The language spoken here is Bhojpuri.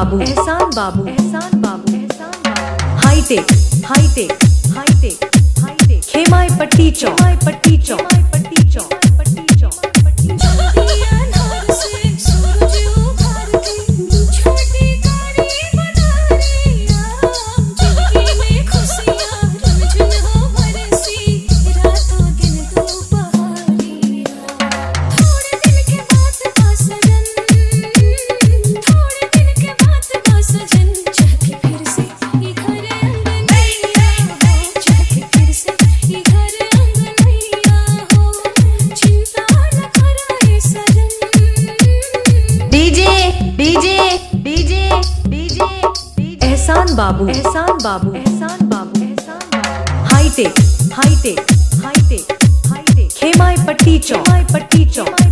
बाबू, Ehsan Babu, Ehsan Babu, Ehsan Babu. Hitech, hitech, hitech, hitech. Khemai Patti Chowk, खेमाई Patti Chowk, खेमाई Patti चौक, पट्टी चौक, पट्टी चौक। एहसान Babu, Ehsan Babu, Ehsan Babu, Ehsan Babu. Hitech, hitech, hitech, hitech. Khemai Patti Chowk, खेमाई Patti चौक।